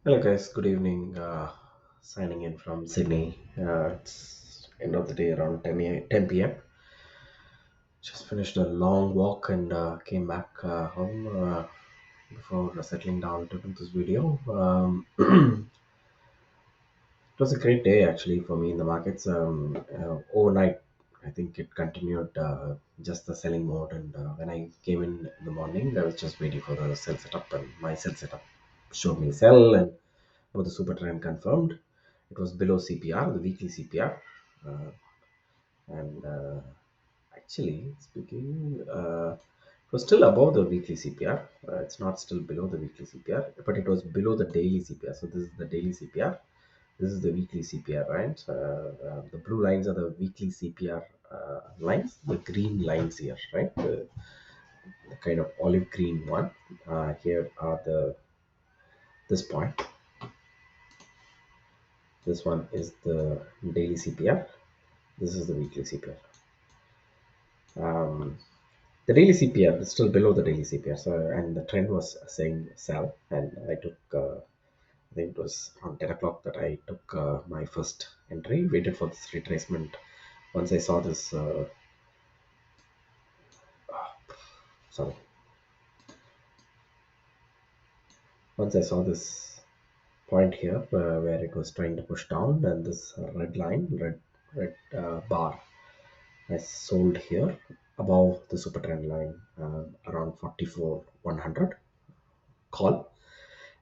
Hello, guys. Good evening. Signing in from Sydney. It's end of the day around 10 p.m. Just finished a long walk and came back home before settling down to do this video. It was a great day actually for me in the markets. Overnight, I think it continued just the selling mode. And when I came in the morning, I was just waiting for the sell setup, and my sell setup showed me sell, and the super trend confirmed. It was below CPR, the weekly CPR, uh, and actually speaking, it was still above the weekly CPR. It's not still below the weekly CPR, but it was below the daily CPR. So this is the daily CPR. This is the weekly CPR, right? The blue lines are the weekly CPR lines. The green lines here, right? The kind of olive green one. Here are the this point. This one is the daily CPR. This is the weekly CPR. Um, the daily CPR is still below the daily CPR. So, and the trend was saying sell, and I took. I think it was around 10 o'clock that I took my first entry. Waited for this retracement. Once I saw this, sorry. Once I saw this point here where it was trying to push down, and this red bar, I sold here above the super trend line around 44 100 call,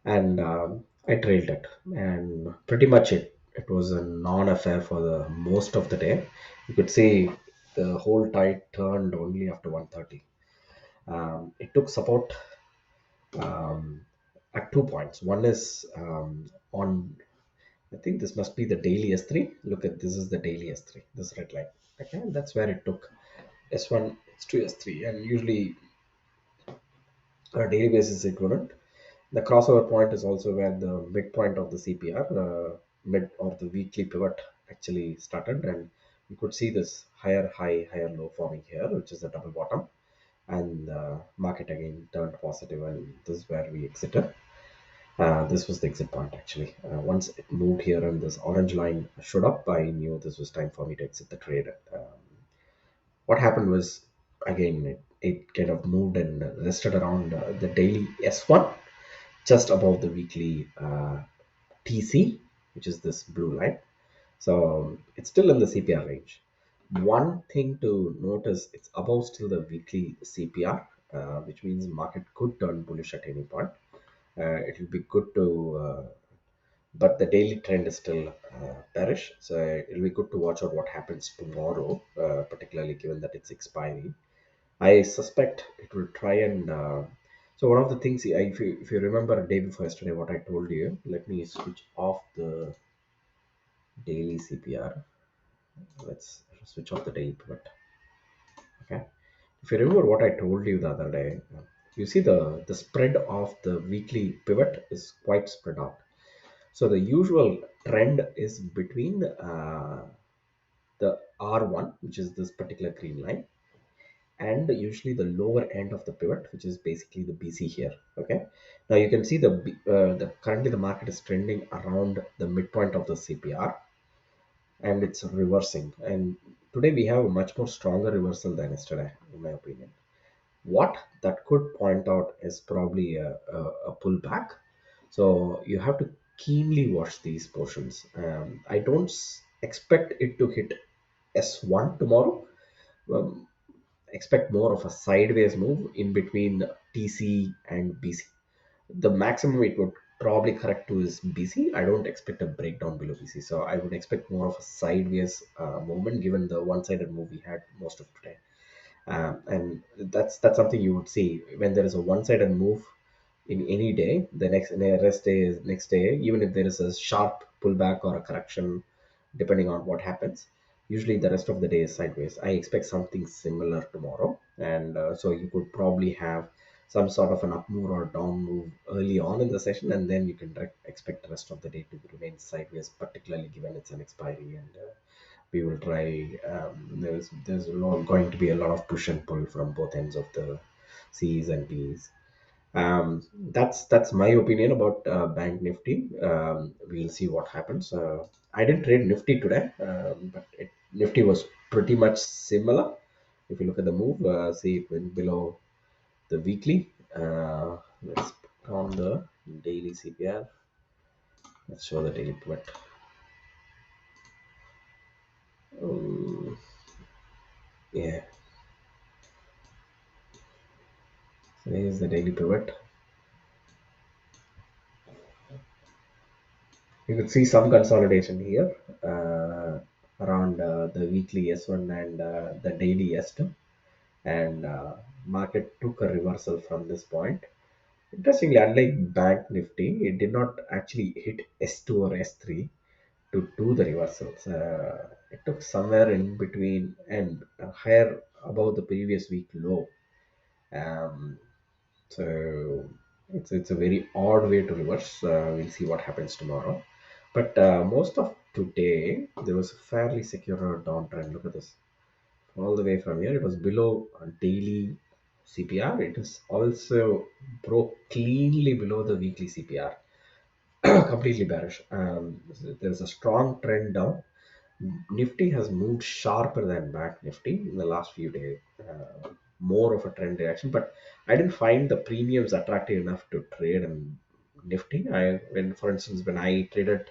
and I trailed it, and pretty much it was a non-affair for the most of the day. You could see the whole tide turned only after 1:30. It took support um, at 2 points. One is on. I think this must be the daily S3. Look at this is the daily S3. This red line. Okay, and that's where it took S1, S2, S3, and usually on a daily basis equivalent. The crossover point is also where the midpoint of the CPR, mid or the weekly pivot actually started, and you could see this higher high, higher low forming here, which is a double bottom, and market again turned positive, and this is where we exited. This was the exit point actually. Once it moved here and this orange line showed up, I knew this was time for me to exit the trade. What happened was again it kind of moved and rested around the daily S1 just above the weekly TC, which is this blue line. So it's still in the CPR range. One thing to notice, it's above still the weekly CPR, which means market could turn bullish at any point. It will be good to, but the daily trend is still bearish. So it'll be good to watch out what happens tomorrow, particularly given that it's expiry. I suspect it will try and. So one of the things, if you remember the day before yesterday, what I told you, let me switch off the daily CPR. Let's switch off the daily pivot. Okay. If you remember what I told you the other day, you see the spread of the weekly pivot is quite spread out. So the usual trend is between the R1, which is this particular green line, and usually the lower end of the pivot, which is basically the BC here. Okay, now you can see the currently the market is trending around the midpoint of the CPR, and it's reversing. And today we have a much more stronger reversal than yesterday, in my opinion. What that could point out is probably a pullback. So you have to keenly watch these portions. I don't expect it to hit S1 tomorrow. Um, Expect more of a sideways move in between TC and BC. The maximum it would probably correct to is BC. I don't expect a breakdown below BC. So I would expect more of a sideways movement given the one-sided move we had most of today. And that's something you would see when there is a one-sided move in any day. The rest day is next day, even if there is a sharp pullback or a correction, depending on what happens. Usually, the rest of the day is sideways. I expect something similar tomorrow, and so you could probably have some sort of an up move or down move early on in the session, and then you can expect the rest of the day to remain sideways, particularly given it's an expiry and we will try. There's going to be a lot of push and pull from both ends of the C's and B's. That's my opinion about Bank Nifty. We'll see what happens. I didn't trade Nifty today, but Nifty was pretty much similar. If you look at the move, see it went below the weekly. Let's put on the daily CPR. Let's show the daily pivot. Um, yeah, so here's the daily pivot. You could see some consolidation here around the weekly S1 and the daily S2, and market took a reversal from this point. Interestingly, unlike Bank Nifty, it did not actually hit S2 or S3 to do the reversals. It took somewhere in between and higher above the previous week low. Um, so it's a very odd way to reverse. We'll see what happens tomorrow. But most of today, there was a fairly secure downtrend. Look at this. All the way from here, it was below daily CPR. It is also broke cleanly below the weekly CPR. Completely bearish. There's a strong trend down. Nifty has moved sharper than Bank Nifty in the last few days. More of a trend reaction, but I didn't find the premiums attractive enough to trade in Nifty. For instance, when I traded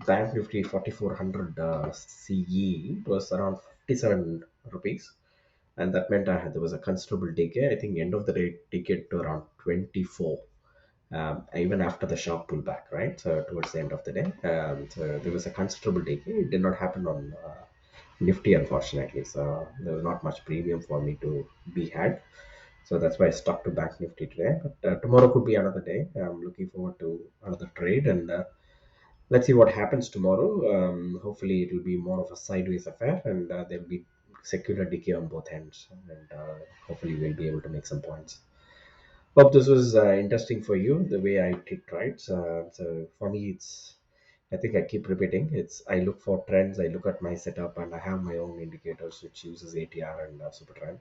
Bank Nifty 4400 CE, it was around 57 rupees, and that meant there was a considerable decay. I think end of the day it decayed to around 24, even after the sharp pullback, right? So towards the end of the day, so there was a considerable decay. It did not happen on Nifty, unfortunately. So there was not much premium for me to be had. So that's why I stuck to Bank Nifty today. But tomorrow could be another day. I'm looking forward to another trade, and let's see what happens tomorrow. Hopefully, it will be more of a sideways affair, and there will be secular decay on both ends, and hopefully, we'll be able to make some points. Hope this was interesting for you, the way I take trades. So for me, it's I think I keep repeating. It's I look for trends. I look at my setup, and I have my own indicators which uses ATR and super trend,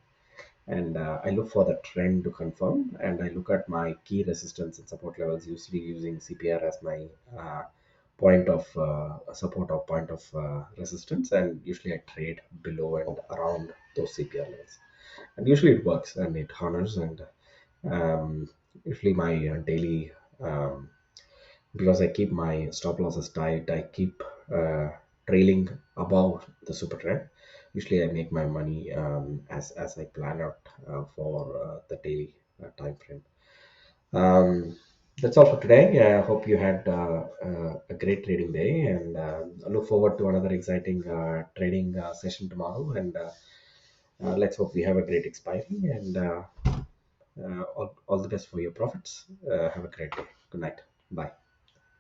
and I look for the trend to confirm, and I look at my key resistance and support levels, usually using CPR as my point of support or point of resistance, and usually I trade below and around those CPR levels, and usually it works and it honors. And um, usually my daily, because I keep my stop losses tight, I keep trailing above the super trend. Usually I make my money as I plan out for the daily time frame. um, that's all for today. I hope you had a great trading day, and I look forward to another exciting trading session tomorrow, and let's hope we have a great expiry, and all the best for your profits. Have a great day. Good night. Bye.